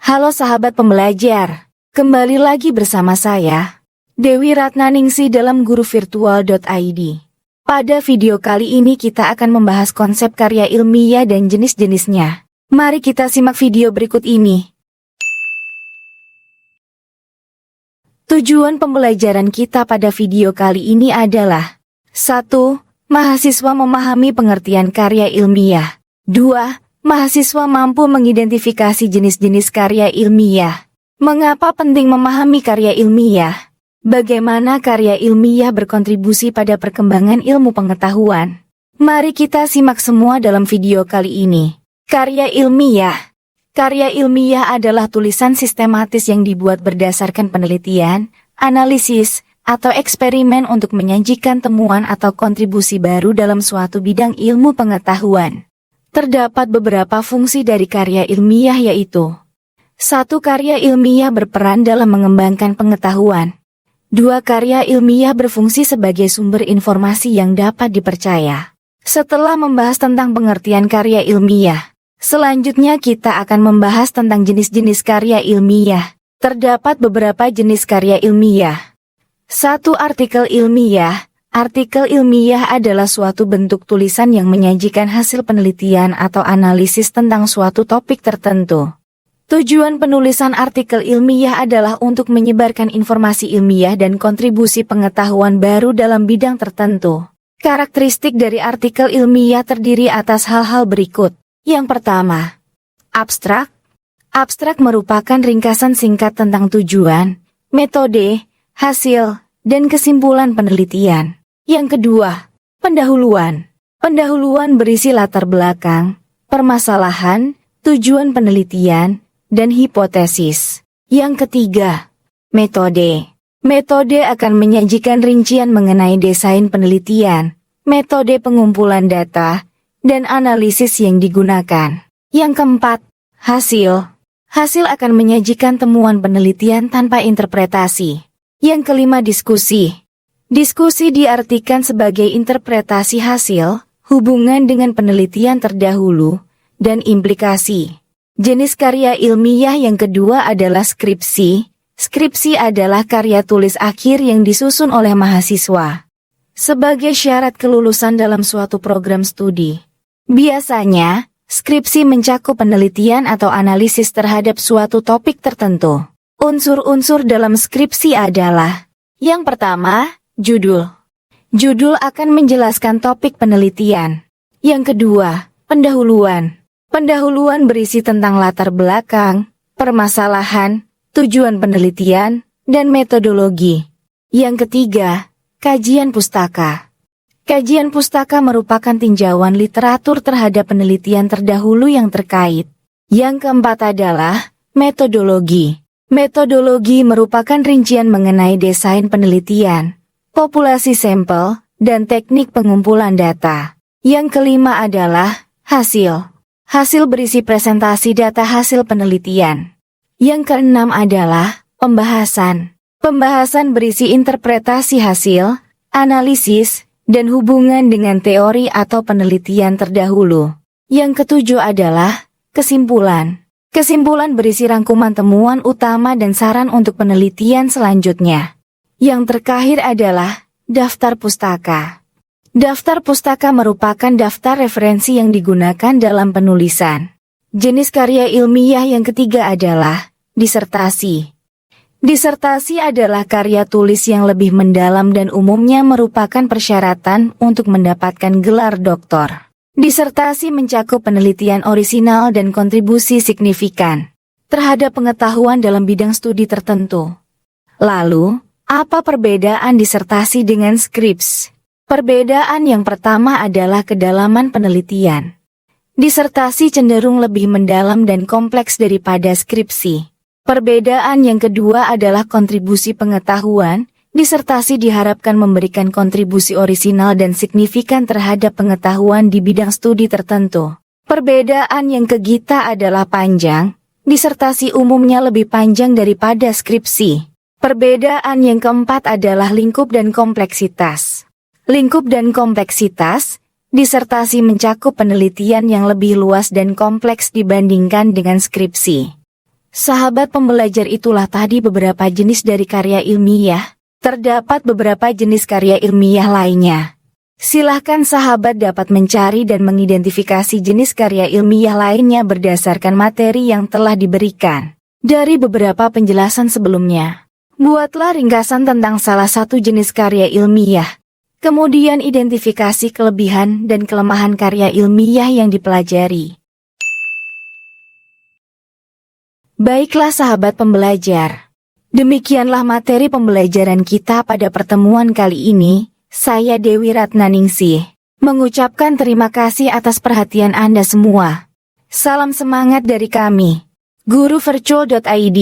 Halo sahabat pembelajar, kembali lagi bersama saya, Dewi Ratnaningsih dalam guruvirtual.id. Pada video kali ini kita akan membahas konsep karya ilmiah dan jenis-jenisnya. Mari kita simak video berikut ini. Tujuan pembelajaran kita pada video kali ini adalah 1. Mahasiswa memahami pengertian karya ilmiah. 2. Mahasiswa mampu mengidentifikasi jenis-jenis karya ilmiah. Mengapa penting memahami karya ilmiah? Bagaimana karya ilmiah berkontribusi pada perkembangan ilmu pengetahuan? Mari kita simak semua dalam video kali ini. Karya ilmiah. Karya ilmiah adalah tulisan sistematis yang dibuat berdasarkan penelitian, analisis, atau eksperimen untuk menyajikan temuan atau kontribusi baru dalam suatu bidang ilmu pengetahuan. Terdapat beberapa fungsi dari karya ilmiah yaitu 1. Karya ilmiah berperan dalam mengembangkan pengetahuan. 2. Karya ilmiah berfungsi sebagai sumber informasi yang dapat dipercaya. Setelah membahas tentang pengertian karya ilmiah, selanjutnya kita akan membahas tentang jenis-jenis karya ilmiah. Terdapat beberapa jenis karya ilmiah. 1. Artikel ilmiah. Artikel ilmiah adalah suatu bentuk tulisan yang menyajikan hasil penelitian atau analisis tentang suatu topik tertentu. Tujuan penulisan artikel ilmiah adalah untuk menyebarkan informasi ilmiah dan kontribusi pengetahuan baru dalam bidang tertentu. Karakteristik dari artikel ilmiah terdiri atas hal-hal berikut. Yang pertama, abstrak. Abstrak merupakan ringkasan singkat tentang tujuan, metode, hasil, dan kesimpulan penelitian. Yang kedua, pendahuluan. Pendahuluan berisi latar belakang, permasalahan, tujuan penelitian, dan hipotesis. Yang ketiga, metode. Metode akan menyajikan rincian mengenai desain penelitian, metode pengumpulan data, dan analisis yang digunakan. Yang keempat, hasil. Hasil akan menyajikan temuan penelitian tanpa interpretasi. Yang kelima, diskusi. Diskusi diartikan sebagai interpretasi hasil, hubungan dengan penelitian terdahulu, dan implikasi. Jenis karya ilmiah yang kedua adalah skripsi. Skripsi adalah karya tulis akhir yang disusun oleh mahasiswa sebagai syarat kelulusan dalam suatu program studi. Biasanya, skripsi mencakup penelitian atau analisis terhadap suatu topik tertentu. Unsur-unsur dalam skripsi adalah: yang pertama, judul. Judul akan menjelaskan topik penelitian. Yang kedua, pendahuluan. Pendahuluan berisi tentang latar belakang, permasalahan, tujuan penelitian, dan metodologi. Yang ketiga, kajian pustaka. Kajian pustaka merupakan tinjauan literatur terhadap penelitian terdahulu yang terkait. Yang keempat adalah metodologi. Metodologi merupakan rincian mengenai desain penelitian, populasi sampel, dan teknik pengumpulan data. Yang kelima adalah hasil. Hasil berisi presentasi data hasil penelitian. Yang keenam adalah pembahasan. Pembahasan berisi interpretasi hasil, analisis, dan hubungan dengan teori atau penelitian terdahulu. Yang ketujuh adalah kesimpulan. Kesimpulan berisi rangkuman temuan utama dan saran untuk penelitian selanjutnya. Yang terakhir adalah daftar pustaka. Daftar pustaka merupakan daftar referensi yang digunakan dalam penulisan. Jenis karya ilmiah yang ketiga adalah disertasi. Disertasi adalah karya tulis yang lebih mendalam dan umumnya merupakan persyaratan untuk mendapatkan gelar doktor. Disertasi mencakup penelitian orisinal dan kontribusi signifikan terhadap pengetahuan dalam bidang studi tertentu. Lalu, apa perbedaan disertasi dengan skrips? Perbedaan yang pertama adalah kedalaman penelitian. Disertasi cenderung lebih mendalam dan kompleks daripada skripsi. Perbedaan yang kedua adalah kontribusi pengetahuan. Disertasi diharapkan memberikan kontribusi orisinal dan signifikan terhadap pengetahuan di bidang studi tertentu. Perbedaan yang ketiga adalah panjang. Disertasi umumnya lebih panjang daripada skripsi. Perbedaan yang keempat adalah lingkup dan kompleksitas. Lingkup dan kompleksitas. Disertasi mencakup penelitian yang lebih luas dan kompleks dibandingkan dengan skripsi. Sahabat pembelajar, itulah tadi beberapa jenis dari karya ilmiah. Terdapat beberapa jenis karya ilmiah lainnya. Silahkan sahabat dapat mencari dan mengidentifikasi jenis karya ilmiah lainnya berdasarkan materi yang telah diberikan. Dari beberapa penjelasan sebelumnya, buatlah ringkasan tentang salah satu jenis karya ilmiah. Kemudian identifikasi kelebihan dan kelemahan karya ilmiah yang dipelajari. Baiklah sahabat pembelajar, demikianlah materi pembelajaran kita pada pertemuan kali ini. Saya Dewi Ratnaningsih mengucapkan terima kasih atas perhatian Anda semua. Salam semangat dari kami, guruvirtual.id.